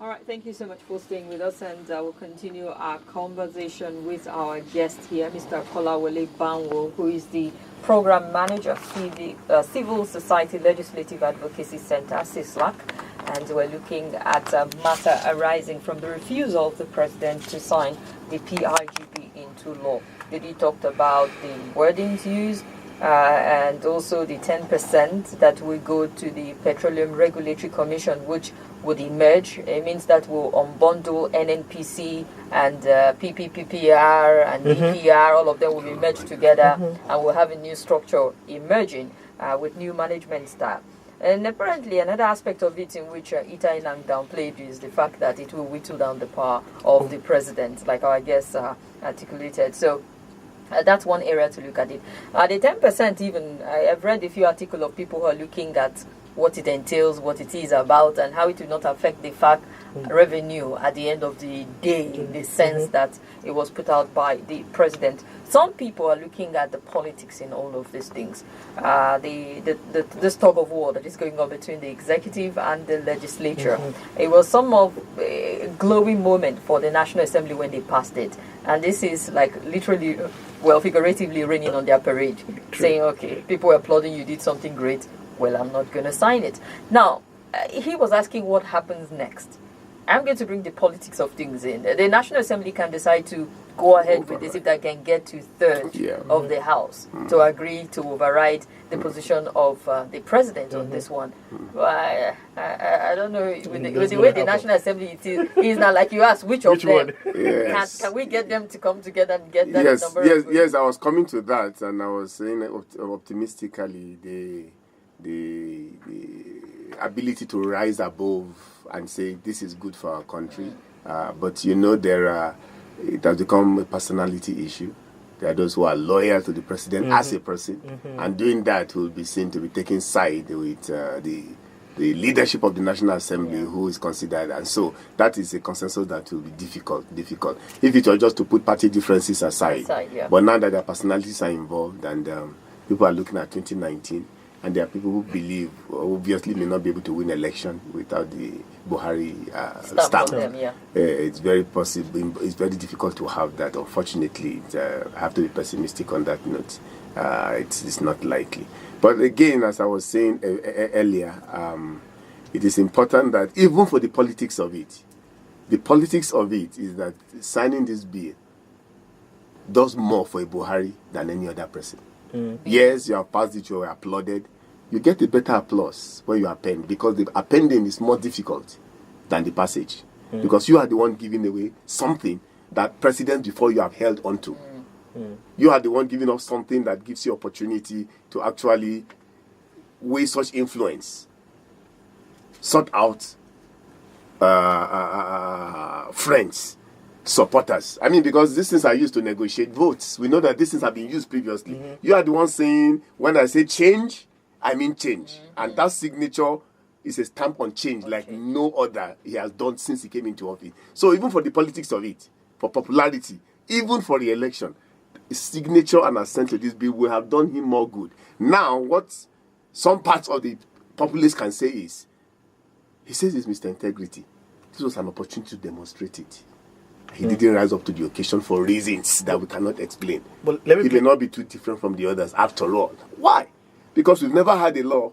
All right, thank you so much for staying with us, and we'll continue our conversation with our guest here, Mr. Kolawole Banwo, who is the Program Manager for the Civil Society Legislative Advocacy Center, CISLAC, and we're looking at a matter arising from the refusal of the President to sign the PIGB into law. He talked about the wordings used, and also the 10% that will go to the Petroleum Regulatory Commission, which would emerge. It means that we'll unbundle NNPC and PPPPR and EPR, all of them will be merged together, and we'll have a new structure emerging with new management style. And apparently another aspect of it in which Ita Inang downplayed is the fact that it will whittle down the power of the president, like our guest articulated. So that's one area to look at it. The 10% even, I've read a few articles of people who are looking at what it entails, what it is about, and how it will not affect the FAC revenue at the end of the day, in the sense that it was put out by the president. Some people are looking at the politics in all of these things. This tug of war that is going on between the executive and the legislature. It was some of a glowing moment for the National Assembly when they passed it. And this is like literally, well, figuratively raining on their parade, saying, okay, people were applauding, you did something great. Well, I'm not going to sign it. Now, he was asking what happens next. I'm going to bring the politics of things in. The National Assembly can decide to go ahead with this if they can get to third of the House to agree to override the position of the president on this one. I don't know, with the way the National Assembly is now, like you asked, which of them? Yes. Can we get them to come together and get that number? Yes, I was coming to that, and I was saying optimistically the ability to rise above and say this is good for our country, but it has become a personality issue. There are those who are loyal to the president as a person, and doing that will be seen to be taking side with the leadership of the National Assembly, who is considered, and so that is a consensus that will be difficult. If it were just to put party differences aside, but now that their personalities are involved, and people are looking at 2019. And there are people who believe, obviously, may not be able to win election without the Buhari stamp. It's very possible. It's very difficult to have that. Unfortunately, I have to be pessimistic on that note. It's not likely. But again, as I was saying earlier, it is important that even for the politics of it is that signing this bill does more for a Buhari than any other person. Yes, you have passed it, you were applauded. You get a better applause when you append, because the appending is more difficult than the passage. Because you are the one giving away something that precedent before you have held onto. You are the one giving us something that gives you opportunity to actually weigh such influence, sort out friends, supporters. I mean, because these things are used to negotiate votes. We know that these things have been used previously. You are the one saying, when I say change, I mean change. And that signature is a stamp on change like no other he has done since he came into office. So even for the politics of it, for popularity, even for the election, his signature and assent to this bill will have done him more good. Now, what some parts of the populace can say is, he says it's Mr. Integrity. This was an opportunity to demonstrate it. He didn't rise up to the occasion for reasons that we cannot explain. But he may not be too different from the others after all. Why? Because we've never had a law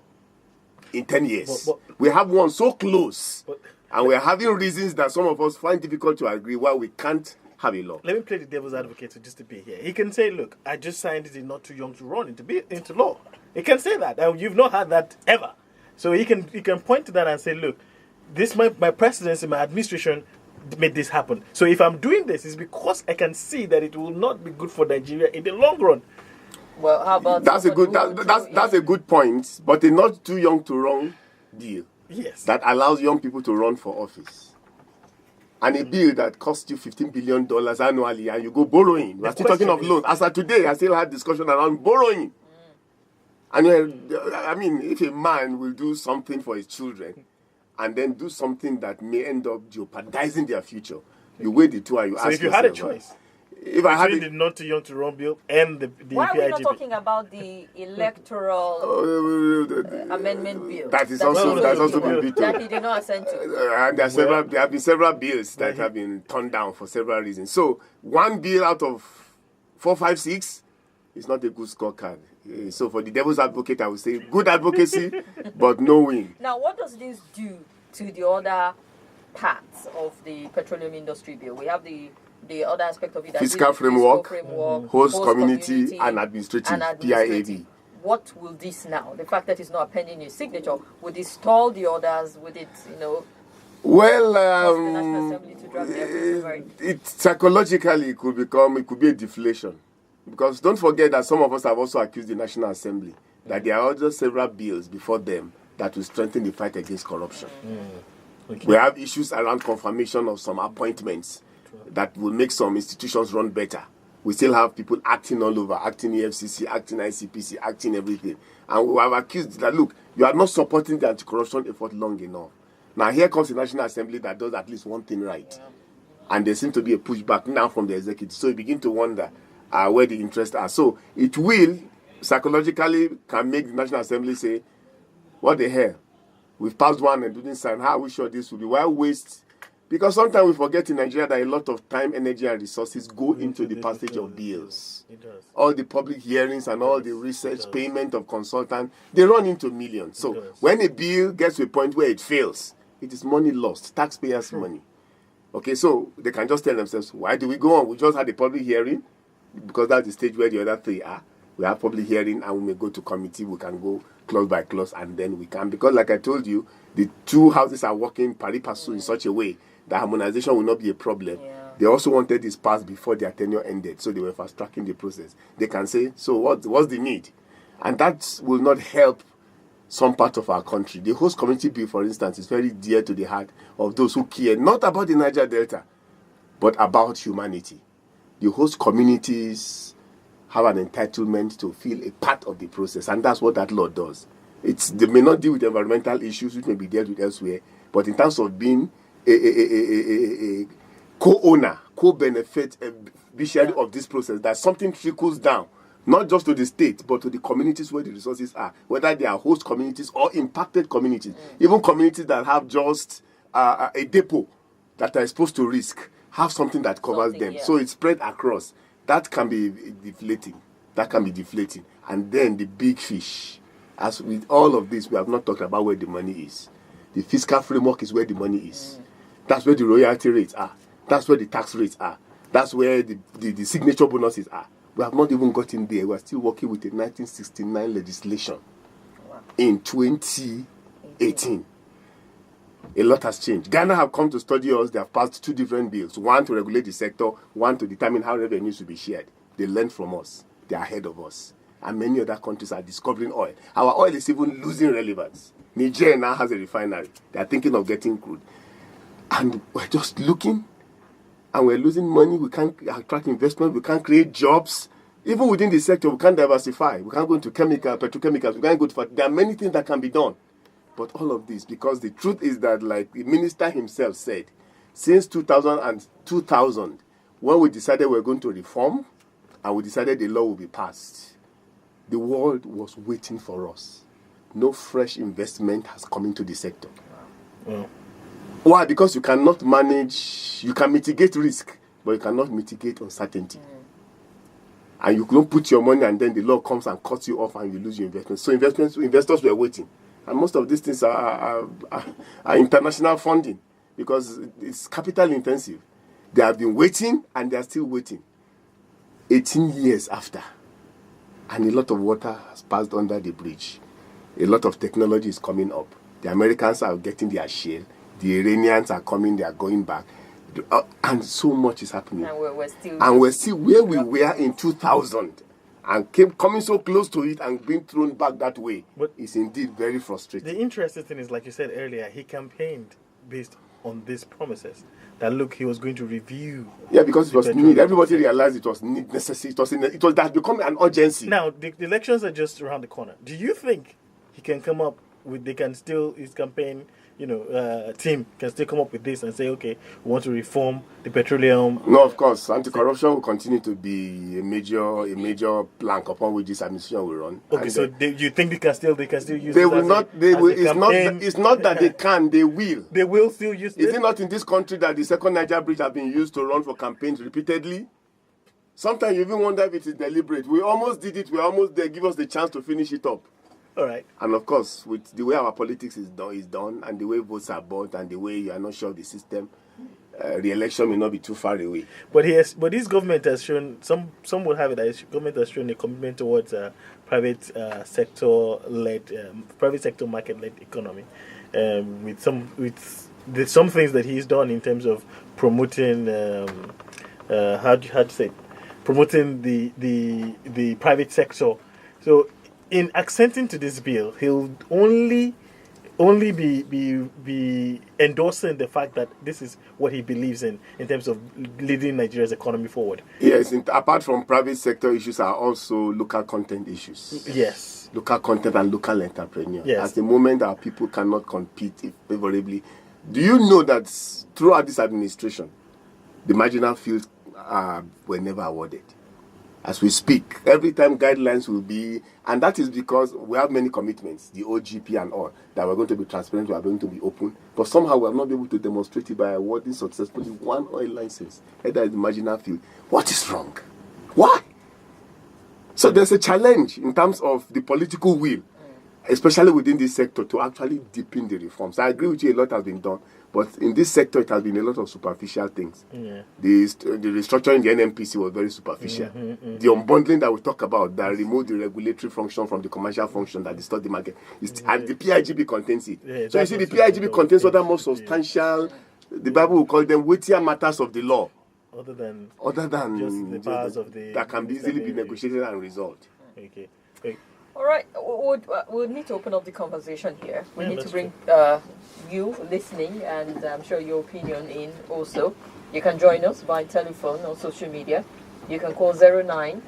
in 10 years. But we have one so close, and we're having reasons that some of us find difficult to agree why we can't have a law. Let me play the devil's advocate for just a bit here. He can say, look, I just signed it, not too young to run into law. He can say that. And you've not had that ever. So he can point to that and say, look, this my presidency, my administration made this happen. So if I'm doing this, it's because I can see that it will not be good for Nigeria in the long run. Well, how about that's a good point, but a not too young to run deal. Yes. That allows young people to run for office. And a bill that costs you $15 billion annually, and you go borrowing. We're still talking of loans. As of today, I still had discussion around borrowing. And I mean, if a man will do something for his children and then do something that may end up jeopardizing their future, you weigh the two and you ask yourself. So if you had a choice, if I had the not too young to run bill and the Why are we not PIGB. talking about the electoral amendment bill? That's also been vetoed. That he did not assent to. And there have been several bills that have been turned down for several reasons. So one bill out of 4, 5, 6 is not a good scorecard. So for the devil's advocate, I would say good advocacy, but no win. Now, what does this do to the other parts of the petroleum industry bill? We have the other aspect of it. Fiscal framework, host community, and administrative, PIAB. What will this now? The fact that it's not pending your signature, would it stall the others? Would it, Well, the National Assembly to drag it psychologically could be a deflation. Because don't forget that some of us have also accused the National Assembly that there are other several bills before them that will strengthen the fight against corruption. Okay. We have issues around confirmation of some appointments that will make some institutions run better. We still have people acting all over, acting EFCC, acting ICPC, acting everything. And we have accused that, look, you are not supporting the anti-corruption effort long enough. Now here comes the National Assembly that does at least one thing right. And there seems to be a pushback now from the executive. So you begin to wonder where the interests are. So it will, psychologically, can make the National Assembly say, what the hell? We've passed one and didn't sign. How are we sure this will be? Why waste? Because sometimes we forget in Nigeria that a lot of time, energy, and resources go into the passage of bills. It does. All the public hearings and all the research, payment of consultants, they run into millions. So when a bill gets to a point where it fails, it is money lost, taxpayers' money. Okay, so they can just tell themselves, why do we go on? We just had a public hearing, because that's the stage where the other three are. We have public hearing and we may go to committee. We can go clause by clause and then we can. Because like I told you, the two houses are working pari passu in such a way that harmonization will not be a problem. Yeah. They also wanted this passed before their tenure ended. So they were fast tracking the process. They can say, so what's the need? And that will not help some part of our country. The host community bill, for instance, is very dear to the heart of those who care not about the Niger Delta, but about humanity. The host communities have an entitlement to feel a part of the process, and that's what that law does. They may not deal with environmental issues, which may be dealt with elsewhere, but in terms of being a co-owner, co-benefit, beneficiary of this process, that something trickles down, not just to the state, but to the communities where the resources are, whether they are host communities or impacted communities, even communities that have just a depot that are exposed to risk, have something that covers them. Yeah. So it's spread across. That can be deflating. And then the big fish. As with all of this, we have not talked about where the money is. The fiscal framework is where the money is. That's where the royalty rates are. That's where the tax rates are. That's where the signature bonuses are. We have not even gotten there. We are still working with the 1969 legislation in 2018. A lot has changed. Ghana have come to study us. They have passed 2 different bills. One to regulate the sector, one to determine how revenues will be shared. They learned from us. They are ahead of us. And many other countries are discovering oil. Our oil is even losing relevance. Niger now has a refinery. They are thinking of getting crude. And we're just looking, and we're losing money. We can't attract investment. We can't create jobs. Even within the sector, we can't diversify. We can't go into petrochemicals. We can't go to... There are many things that can be done. But all of this, because the truth is that, like the minister himself said, since 2000, when we decided we were going to reform, and we decided the law would be passed, the world was waiting for us. No fresh investment has come into the sector. Why? Because you cannot manage, you can mitigate risk, but you cannot mitigate uncertainty. And you don't put your money and then the law comes and cuts you off and you lose your investment. So investors were waiting. And most of these things are international funding because it's capital intensive. They have been waiting and they are still waiting. 18 years after. And a lot of water has passed under the bridge. A lot of technology is coming up. The Americans are getting their share. The Iranians are coming, they are going back. And so much is happening. And we're still where we were in 2000. And coming so close to it and being thrown back that way is indeed very frustrating. The interesting thing is, like you said earlier, he campaigned based on these promises. That look, he was going to review. Yeah, because it was need. Everybody realized it was necessary. It was that become an urgency. Now the elections are just around the corner. Do you think he can come up with? They can still his campaign team can still come up with this and say, okay, we want to reform the petroleum. No, of course, anti-corruption will continue to be a major plank upon which this administration will run. Okay, and so you think they can still use they it will as not. a, They as will. a campaign? It's not that they can. They will. They will still use Is it? it not in this country that the second Niger bridge has been used to run for campaigns repeatedly? Sometimes you even wonder if it is deliberate. We almost did it. We almost there. Give us the chance to finish it up. All right. And of course, with the way our politics is done, and the way votes are bought, and the way you are not sure of the system, re-election may not be too far away. But this government has shown some would have it that this government has shown a commitment towards private sector market led economy, with some things that he's done in terms of promoting promoting the private sector. So in accenting to this bill, he'll only be endorsing the fact that this is what he believes in terms of leading Nigeria's economy forward. Yes, apart from private sector issues are also local content issues. Yes. Local content and local entrepreneurs. Yes. At the moment, our people cannot compete favorably. Do you know that throughout this administration, the marginal fields were never awarded? As we speak, every time guidelines will be, and that is because we have many commitments, the OGP and all, that we're going to be transparent, we are going to be open, but somehow we have not been able to demonstrate it by awarding successfully one oil license, either in the marginal field. What is wrong? Why? So there's a challenge in terms of the political will, especially within this sector, to actually deepen the reforms. I agree with you, a lot has been done, but in this sector, it has been a lot of superficial things. Yeah. The restructuring the NMPC was very superficial. The unbundling that we talk about, that removed the regulatory function from the commercial function that distorts the market, and the PIGB contains it. Yeah, so you see, the PIGB contains other more substantial, the Bible will call them weightier matters of the law. Other than just the powers of the that can easily be negotiated and resolved. Okay. All right, we'll need to open up the conversation here. We need to bring you listening and I'm sure your opinion in also. You can join us by telephone or social media. You can call 09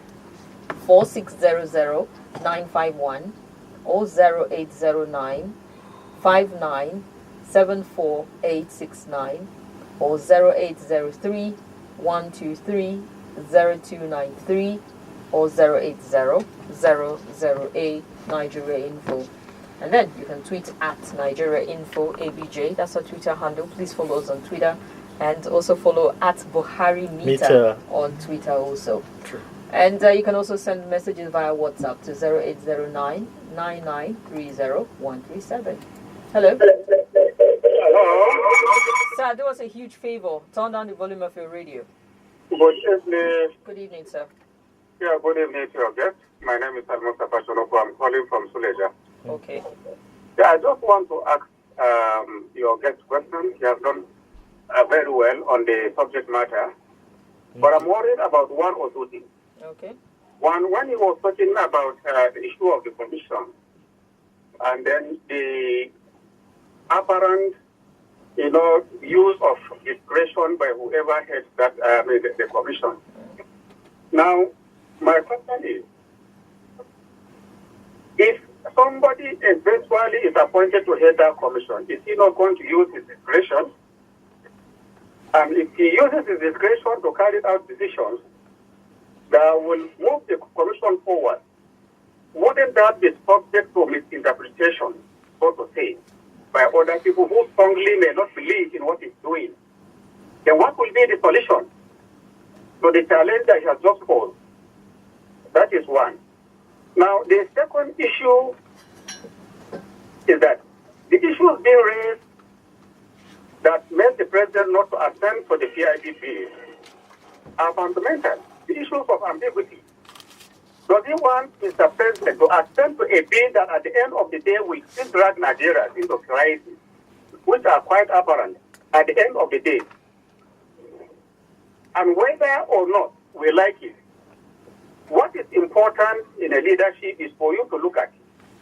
4600 951 or 0809 59 74869 or 0803 123 0293 or 080-00A Nigeria Info. And then you can tweet at Nigeria Info ABJ. That's our Twitter handle. Please follow us on Twitter. And also follow at Buharimeter on Twitter also. True. And you can also send messages via WhatsApp to 0809 9930137. Hello? Hello. Sir, do us a huge favor. Turn down the volume of your radio. Good evening. Good evening, sir. Yeah, good evening to your guest. My name is Al-Mustafa Shonoko. I'm calling from Suleja. Okay. Yeah, I just want to ask your guest question. You have done very well on the subject matter. But I'm worried about one or two things. Okay. One, when he was talking about the issue of the commission, and then the apparent, use of discretion by whoever heads that the commission. Now, my question is, if somebody eventually is appointed to head that commission, is he not going to use his discretion? And if he uses his discretion to carry out decisions that will move the commission forward, wouldn't that be subject to misinterpretation, so to say, by other people who strongly may not believe in what he's doing? Then what will be the solution to the challenge that he has just posed? That is one. Now, the second issue is that the issues being raised that made the president not to attend for the PIGB are fundamental. The issues of ambiguity. Does he want Mr. President to attend to a bill that at the end of the day will still drag Nigeria into crisis, which are quite apparent at the end of the day? And whether or not we like it, what is important in a leadership is for you to look at.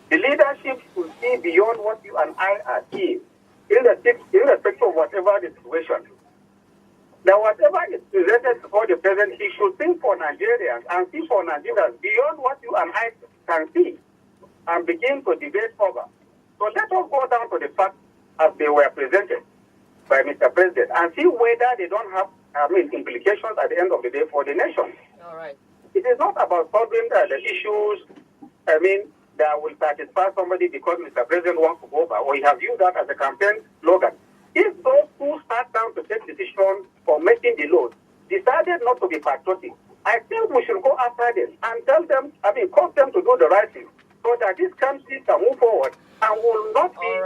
The leadership should see beyond what you and I are seeing, irrespective of whatever the situation. Now, whatever is presented before the president, he should think for Nigerians and see for Nigerians beyond what you and I can see and begin to debate over. So let us go down to the fact as they were presented by Mr. President and see whether they don't have, implications at the end of the day for the nation. All right. It is not about solving the issues, that will satisfy somebody because Mr. President wants to go over, or he has used that as a campaign slogan. If those who sat down to take decisions for making the laws decided not to be patriotic, I think we should go after them and tell them, cause them to do the right thing so that this country can move forward and will not be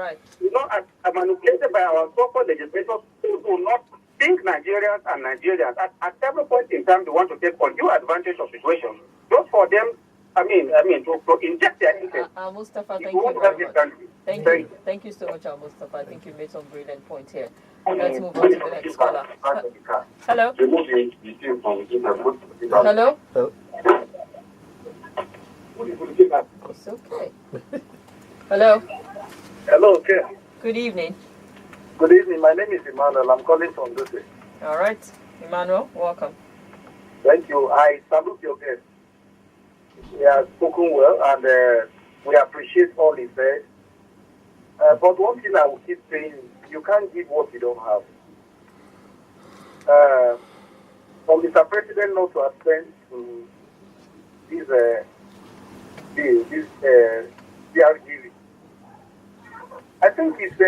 manipulated by our so-called legislators who do not think Nigerians and Nigerians at every point in time they want to take undue advantage of situations just for them, to inject their interest. Mustafa, thank you very much. Thank you so much, Mustafa. I think you made some brilliant points here. Let's move on to the next caller. Hello? Hello? It's okay. Hello? Hello, okay. Good evening. Good evening. My name is Emmanuel. I'm calling from Dutse. All right. Emmanuel, welcome. Thank you. I salute your guest. He has spoken well, and we appreciate all he said. But one thing I will keep saying, you can't give what you don't have. For Mr. President not to have spent to this PIGB, I think it's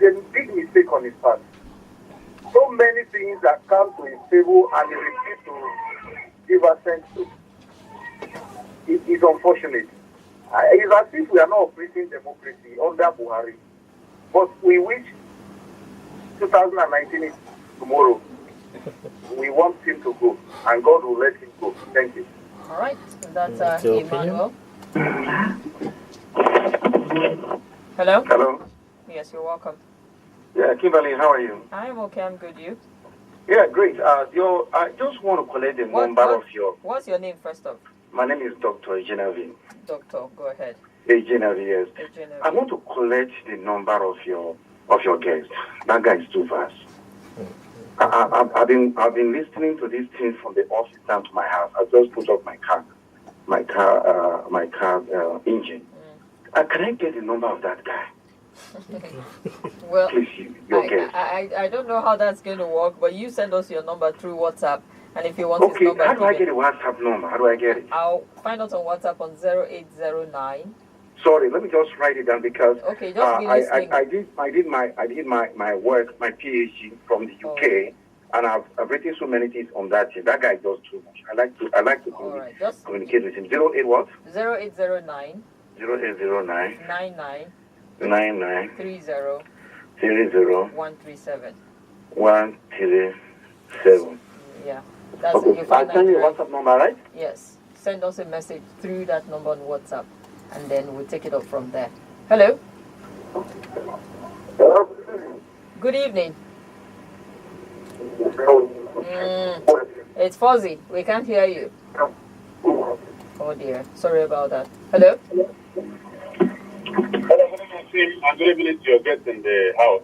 a big mistake on his part. So many things that come to his table and he refused to give assent to. It is unfortunate. It's as if we are not operating democracy under Buhari. But we wish 2019 is tomorrow. We want him to go, and God will let him go. Thank you. All right. That's Emmanuel. Hello? Hello. Yes, you're welcome. Yeah, Kimberly, how are you? I'm okay. I'm good. You? Yeah, great. I just want to collect the number of your... What's your name, first off? My name is Dr. Genevieve. Doctor, go ahead. Genevieve, yes. Genevieve. I want to collect the number of your guest. That guy is too fast. I've been listening to these things from the office down to my house. I just put up my car engine. Can I get the number of that guy? Well, please, your guest. I don't know how that's going to work, but you send us your number through WhatsApp, and if you want his number, how do I get a WhatsApp number? How do I get it? I'll find out on WhatsApp on 0809. Sorry, let me just write it down because okay, just be listening. I did my work, my PhD from the UK, and I've written so many things on that thing. That guy does too much. I like to communicate with him. 08 what? 0809. 0809 99 30 137. 137. Yeah, that's okay. it. You find I'll send you a WhatsApp number, right? Yes. Send us a message through that number on WhatsApp, and then we'll take it up from there. Hello? Hello? Good evening. It's fuzzy. We can't hear you. Oh dear. Sorry about that. Hello? Hello, I'm good evening to your guest in the house.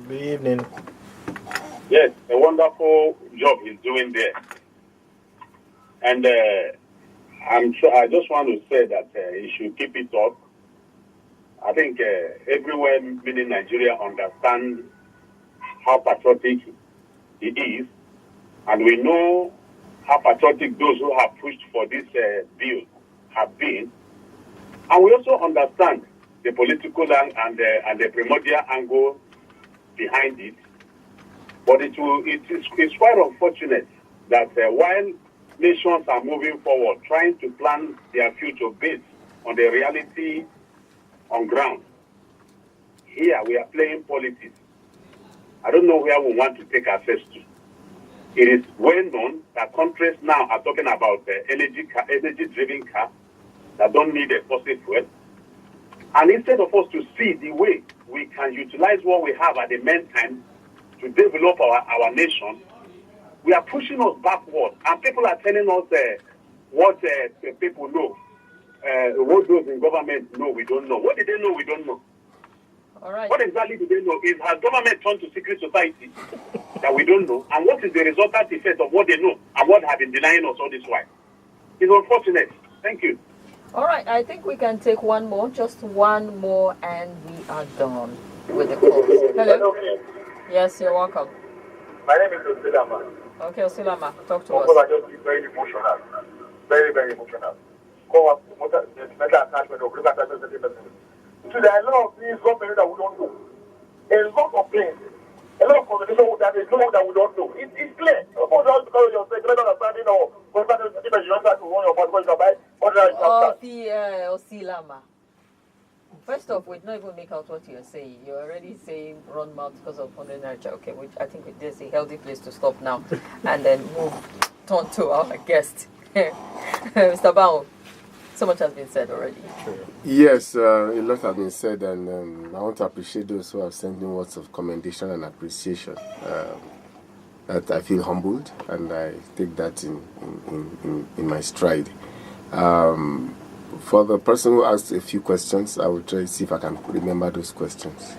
Good evening. Yes, a wonderful job he's doing there. And I just want to say that he should keep it up. I think everywhere, meaning Nigeria, understands how patriotic he is. And we know how patriotic those who have pushed for this bill have been. And we also understand the political and the primordial angle behind it. But it's quite unfortunate that while nations are moving forward, trying to plan their future based on the reality on ground, here we are playing politics. I don't know where we want to take ourselves to. It is well known that countries now are talking about energy-driven cars that don't need a fossil fuel. And instead of us to see the way we can utilize what we have at the meantime to develop our nation, we are pushing us backward. And people are telling us what people know. What those in government know, we don't know. What did they know, we don't know. All right. What exactly do they know? Has government turned to secret society that we don't know? And what is the resultant effect of what they know and what have been denying us all this while? It's unfortunate. Thank you. All right, I think we can take one more, just one more, and we are done with the calls. Hello? Yes, you're welcome. My name is Osilama. Okay, Osilama, talk to Of us. course, I just feel very emotional. Very, very emotional. Come up, mental attachment or group attachment. So there are a lot of things government that we don't know. A lot of things. A lot of communication that is known that we don't know. It's clear. Of course, just because you're saying, you're understanding or because you want to run your passport, you buy, Osilama. First off, we don't even make out what you're saying. You're already saying run mouth because of 100 naira. Okay, which I think this is a healthy place to stop now and then turn to our guest. Mr. Bao, so much has been said already. Yes, a lot has been said, and I want to appreciate those who have sent me words of commendation and appreciation. That I feel humbled, and I take that in my stride. For the person who asked a few questions, I will try to see if I can remember those questions.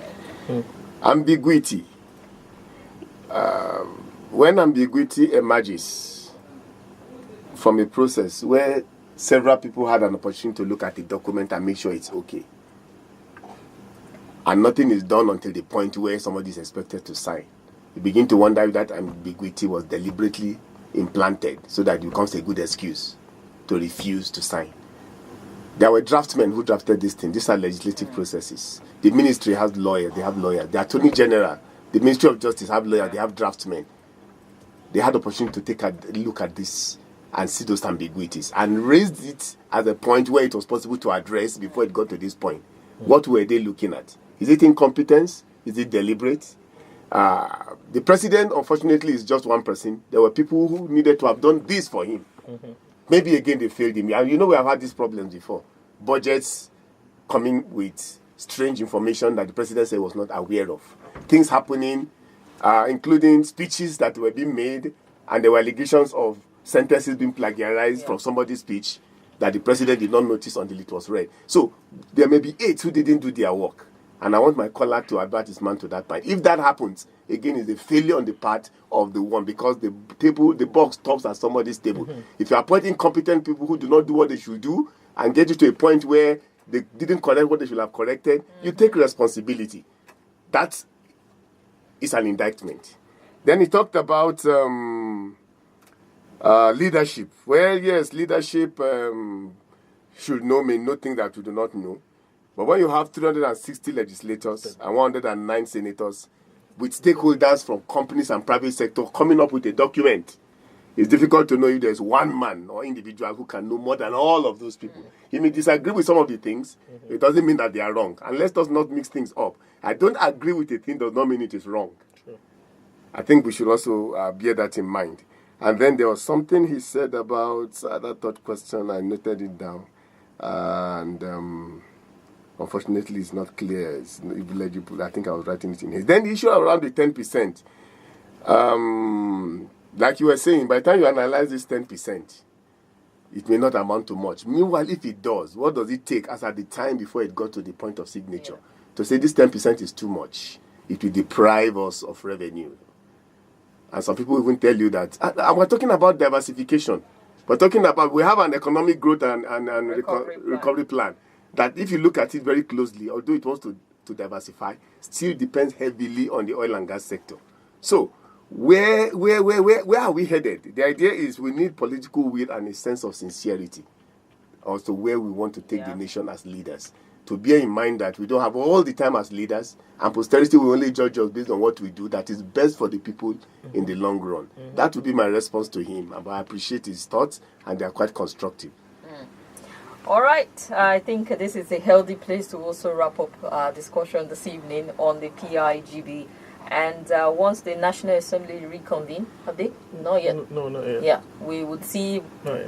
Ambiguity. When ambiguity emerges from a process where several people had an opportunity to look at the document and make sure it's okay, and nothing is done until the point where somebody is expected to sign, you begin to wonder if that ambiguity was deliberately implanted so that it becomes a good excuse to refuse to sign. There were draftsmen who drafted this thing. These are legislative processes. The ministry has lawyers, they have lawyers. The Attorney General, the Ministry of Justice have lawyers, they have draftsmen. They had the opportunity to take a look at this and see those ambiguities and raised it at a point where it was possible to address before it got to this point. What were they looking at? Is it incompetence? Is it deliberate? The president, unfortunately, is just one person. There were people who needed to have done this for him. Maybe again they failed him. And you know we have had these problems before. Budgets coming with strange information that the president said was not aware of. Things happening, including speeches that were being made, and there were allegations of sentences being plagiarized from somebody's speech that the president did not notice until it was read. So there may be 8 who didn't do their work. And I want my caller to advert his man to that point. If that happens, again, it's a failure on the part of the one, because the box stops at somebody's table. If you're appointing competent people who do not do what they should do and get you to a point where they didn't correct what they should have corrected, you take responsibility. That is an indictment. Then he talked about leadership. Well, yes, leadership should know, may know things that we do not know. But when you have 360 legislators and 109 senators with stakeholders from companies and private sector coming up with a document, it's difficult to know if there's one man or individual who can know more than all of those people. He may disagree with some of the things. It doesn't mean that they are wrong. And let's not mix things up. I don't agree with a thing does not mean it is wrong. I think we should also bear that in mind. And then there was something he said about that third question. I noted it down. Unfortunately, it's not clear. It's illegible. I think I was writing it in here. Then the issue around the 10%. Like you were saying, by the time you analyze this 10%, it may not amount to much. Meanwhile, if it does, what does it take as at the time before it got to the point of signature? To say this 10% is too much, it will deprive us of revenue. And some people even tell you that. And we're talking about diversification. We're talking about, we have an economic growth and recovery plan. That if you look at it very closely, although it wants to diversify, still depends heavily on the oil and gas sector. So, where are we headed? The idea is we need political will and a sense of sincerity. Also, where we want to take the nation as leaders. To bear in mind that we don't have all the time as leaders, and posterity will only judge us based on what we do that is best for the people in the long run. That would be my response to him. But I appreciate his thoughts, and they are quite constructive. All right, I think this is a healthy place to also wrap up our discussion this evening on the PIGB. And once the National Assembly reconvene, have they? Not yet. No, not yet. Yeah, we would see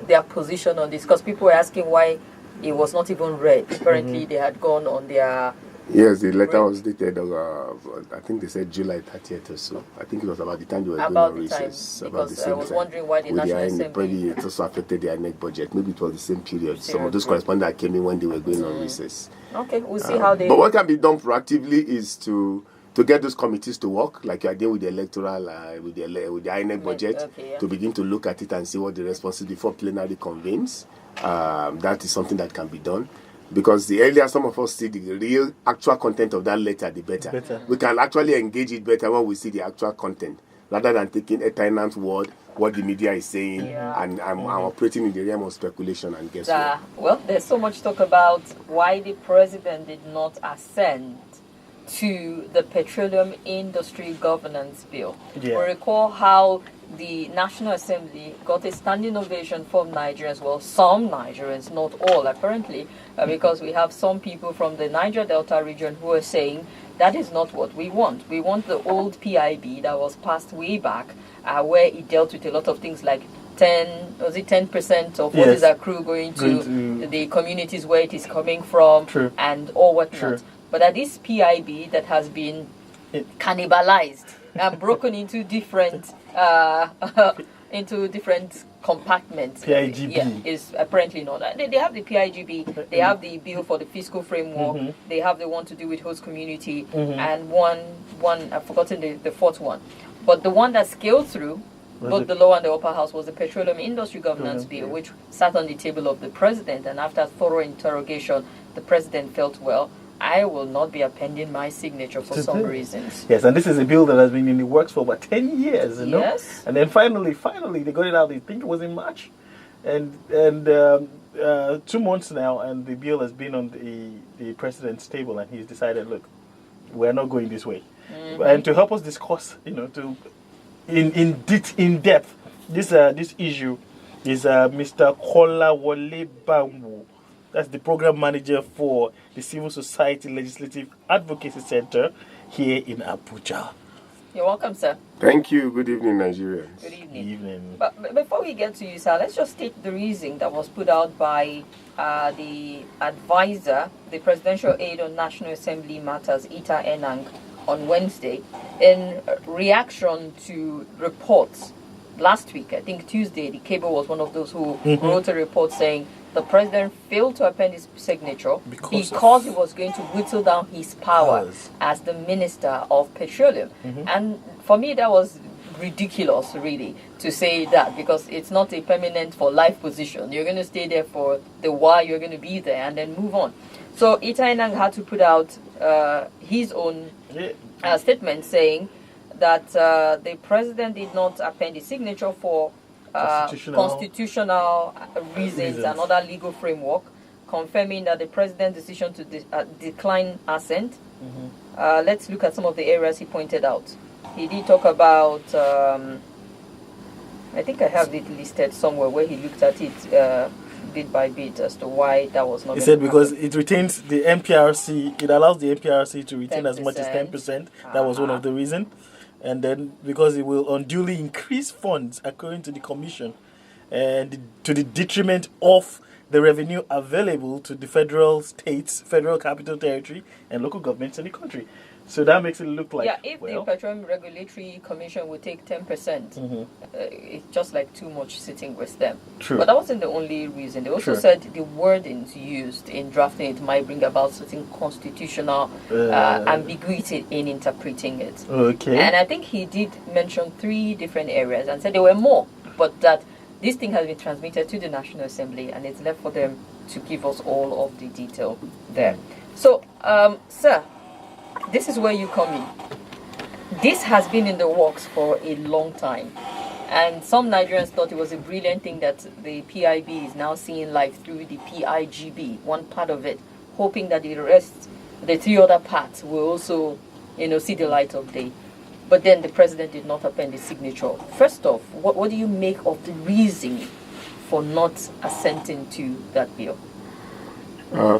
their position on this, because people were asking why it was not even read. Apparently, they had gone on their... Yes, the letter was dated, I think they said July 30th or so. I think it was about the time they were going on recess. Because I was wondering why the National Assembly... Probably it also affected their INEC budget. Maybe it was the same period. Some of those correspondents that came in when they were going on recess. Okay, we'll see how they... But what can be done proactively is to get those committees to work, like you are doing with the electoral, with the INEC budget, to begin to look at it and see what the response is before plenary convenes. that is something that can be done. Because the earlier some of us see the real actual content of that letter, the better. We can actually engage it better when we see the actual content, rather than taking a tenant word, what the media is saying, and I'm operating in the realm of speculation and guesswork. Well, there's so much talk about why the president did not assent to the Petroleum Industry Governance Bill. We recall how the National Assembly got a standing ovation from Nigerians, well, some Nigerians, not all apparently, because we have some people from the Niger Delta region who are saying that is not what we want. We want the old PIB that was passed way back, where it dealt with a lot of things like 10% of what is accrued going to the communities where it is coming from and all whatnot. But that this PIB that has been cannibalized and broken into different compartments. PIGB is apparently not. They have the PIGB. They have the bill for the fiscal framework. They have the one to do with host community, and one I've forgotten the fourth one. But the one that scaled through both the lower and the upper house was the Petroleum Industry Governance Bill, which sat on the table of the president. And after thorough interrogation, the president felt, well, I will not be appending my signature for some reasons. Yes, and this is a bill that has been in the works for about 10 years, you know? Yes. And then finally, they got it out. I think it was in March. And 2 months now, and the bill has been on the president's table, and he's decided, look, we're not going this way. And to help us discuss, in depth, this issue is Mr. Kolawole Banwo. That's the program manager for the Civil Society Legislative Advocacy Center here in Abuja. You're welcome, sir. Thank you. Good evening, Nigerians. Good evening. Evening. But before we get to you, sir, let's just state the reason that was put out by the advisor, the Presidential Aide on National Assembly Matters, Ita Enang, on Wednesday, in reaction to reports last week. I think Tuesday, the cable was one of those who wrote a report saying the president failed to append his signature because he was going to whittle down his powers as the Minister of Petroleum. And for me, that was ridiculous, really, to say that, because it's not a permanent for life position. You're going to stay there for the while you're going to be there and then move on. So Ita Enang had to put out his own statement saying that the president did not append his signature for constitutional reasons and other legal framework, confirming that the president's decision to decline assent. Let's look at some of the areas he pointed out. He did talk about, I think I have it listed somewhere where he looked at it bit by bit as to why that was not. He said because it retains the MPRC, it allows the MPRC to retain 10%. As much as 10%. That was one of the reasons. And then because it will unduly increase funds according to the commission and to the detriment of the revenue available to the federal states, federal capital territory, and local governments in the country. So that makes it look like... Yeah, if the Petroleum Regulatory Commission would take 10%, it's just like too much sitting with them. True. But that wasn't the only reason. They also said the wordings used in drafting it might bring about certain constitutional ambiguity in interpreting it. Okay. And I think he did mention 3 different areas and said there were more, but that this thing has been transmitted to the National Assembly and it's left for them to give us all of the detail there. So, sir, this is where you come in. This has been in the works for a long time. And some Nigerians thought it was a brilliant thing that the PIB is now seeing life through the PIGB, one part of it, hoping that the rest, the 3 other parts, will also, see the light of day. But then the president did not append his signature. First off, what do you make of the reason for not assenting to that bill?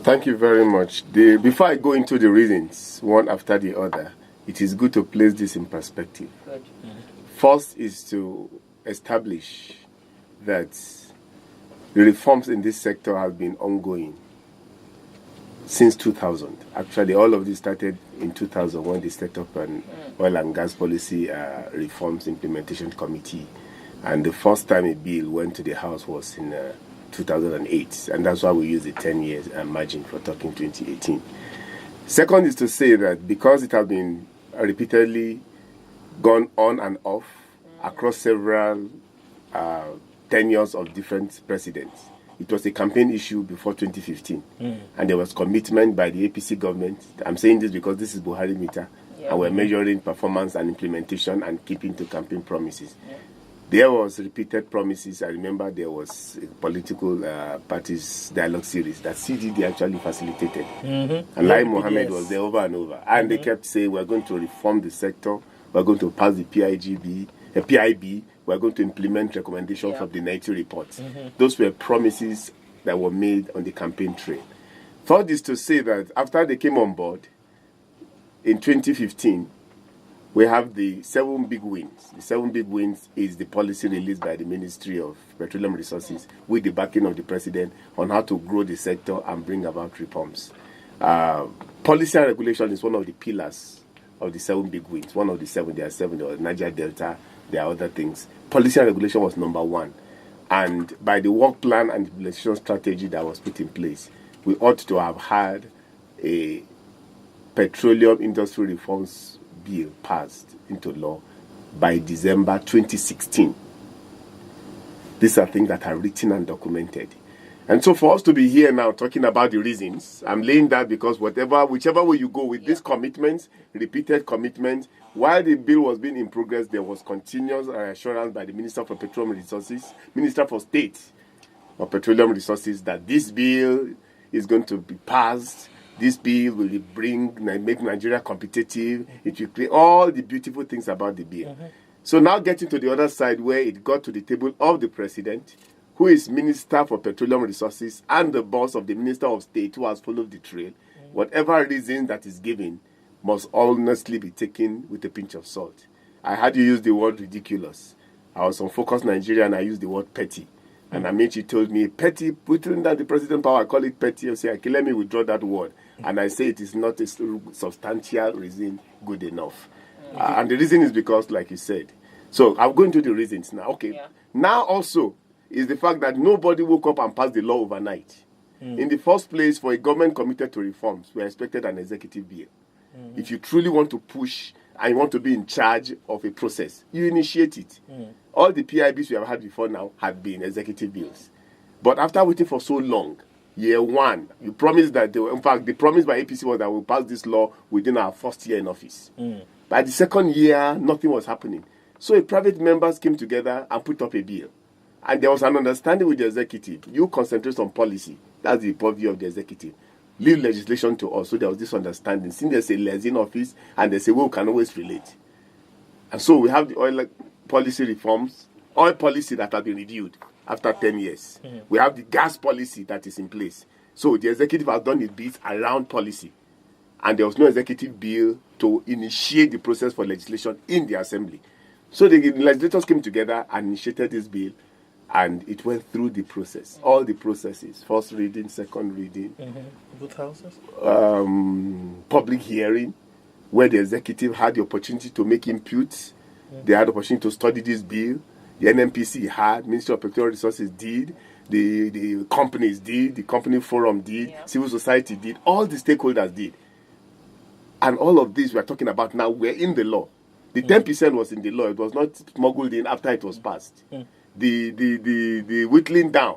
Thank you very much. Before I go into the reasons, one after the other, it is good to place this in perspective. Good. First is to establish that the reforms in this sector have been ongoing since 2000. Actually, all of this started in 2000 when they set up an oil and gas policy reforms implementation committee. And the first time a bill went to the House was in 2008, and that's why we use the 10 years margin for talking 2018. Second is to say that because it has been repeatedly gone on and off across several tenures of different presidents, it was a campaign issue before 2015. And there was commitment by the APC government. I'm saying this because this is Buharimeter. And we're measuring performance and implementation and keeping to campaign promises. There was repeated promises. I remember there was a political parties dialogue series that CGD actually facilitated. And Lai Mohammed was there over and over. And they kept saying, we're going to reform the sector. We're going to pass the PIB. We're going to implement recommendations from the 90 reports. Those were promises that were made on the campaign trail. For this to say that after they came on board, in 2015, we have the 7 big wins. The 7 big wins is the policy released by the Ministry of Petroleum Resources with the backing of the President on how to grow the sector and bring about reforms. Policy and regulation is one of the pillars of the 7 big wins. One of the 7, there are 7, there was Niger Delta, there are other things. Policy and regulation was number 1. And by the work plan and implementation strategy that was put in place, we ought to have had a petroleum industry reforms bill passed into law by December 2016. These are things that are written and documented. And so for us to be here now talking about the reasons, I'm laying that because whichever way you go with these commitments, repeated commitments, while the bill was being in progress, there was continuous assurance by the Minister for Petroleum Resources, Minister for State of Petroleum Resources, that this bill is going to be passed. This bill will make Nigeria competitive. It will create all the beautiful things about the bill. So now getting to the other side where it got to the table of the President, who is Minister for Petroleum Resources and the boss of the Minister of State who has followed the trail, whatever reason that is given must honestly be taken with a pinch of salt. I had you use the word ridiculous. I was on Focus Nigeria and I used the word petty. And Amici told me, petty, putting down the president power, I call it petty. I say, okay, let me withdraw that word. And I say it is not a substantial reason good enough. And the reason is because, like you said. So I'm going to the reasons now. Okay. Now also is the fact that nobody woke up and passed the law overnight. In the first place, for a government committed to reforms, we expected an executive bill. If you truly want to push and you want to be in charge of a process, you initiate it. All the PIBs we have had before now had been executive bills. But after waiting for so long, year 1, you promised that in fact, the promise by APC was that we'll pass this law within our first year in office. By the second year, nothing was happening. So private members came together and put up a bill. And there was an understanding with the executive. You concentrate on policy. That's the purview of the executive. Leave legislation to us. So there was this understanding. Since there's a liaison office and they say, well, we can always relate. And so we have the oil policy reforms, oil policy that has been reviewed after 10 years. We have the gas policy that is in place. So the executive has done its bits around policy. And there was no executive bill to initiate the process for legislation in the assembly. So the legislators came together and initiated this bill, and it went through the process, all the processes, first reading, second reading, both houses, public hearing, where the executive had the opportunity to make inputs. They had the opportunity to study this bill. The NNPC had, Ministry of Petroleum Resources did, the companies did, the company forum did, civil society did, all the stakeholders did. And all of this we're talking about now, we're in the law. The 10% was in the law. It was not smuggled in after it was passed. The whittling down,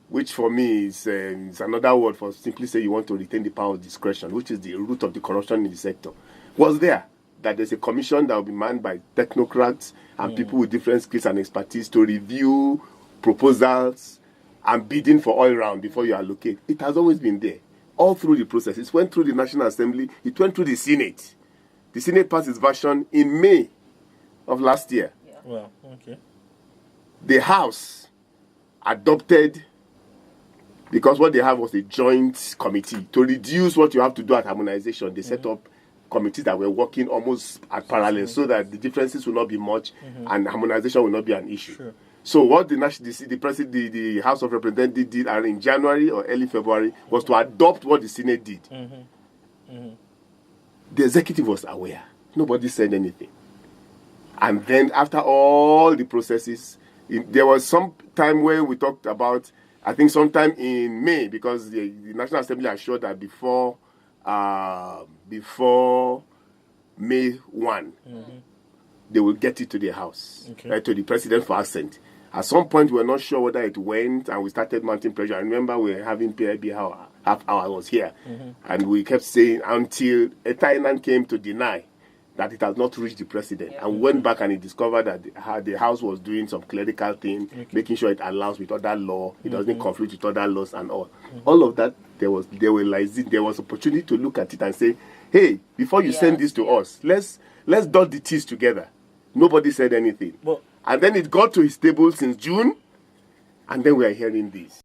which for me is another word for simply say you want to retain the power of discretion, which is the root of the corruption in the sector, was there. That there's a commission that will be manned by technocrats and people with different skills and expertise to review proposals and bidding for oil round before you allocate. It has always been there, all through the process. It went through the National Assembly. It went through the Senate. The Senate passed its version in May of last year. Well, okay. The House adopted, because what they have was a joint committee to reduce what you have to do at harmonization. They set up committees that were working almost at parallel so that the differences will not be much and harmonization will not be an issue. Sure. So what the House of Representatives did in January or early February was to adopt what the Senate did. The executive was aware. Nobody said anything. And then after all the processes, there was some time where we talked about, I think sometime in May, because the National Assembly assured that before May 1, they will get it to the House, to the President for assent. At some point, we were not sure whether it went, and we started mounting pressure. I remember we were having PIB half hour I was here, and we kept saying until a tenant came to deny that it has not reached the president, and we went back and he discovered that the house was doing some clerical thing, making sure it aligns with other law, it doesn't conflict with other laws and all. All of that, there was opportunity to look at it and say, hey, before you send this to us, let's dot the T's together. Nobody said anything. And then it got to his table since June, and then we are hearing this.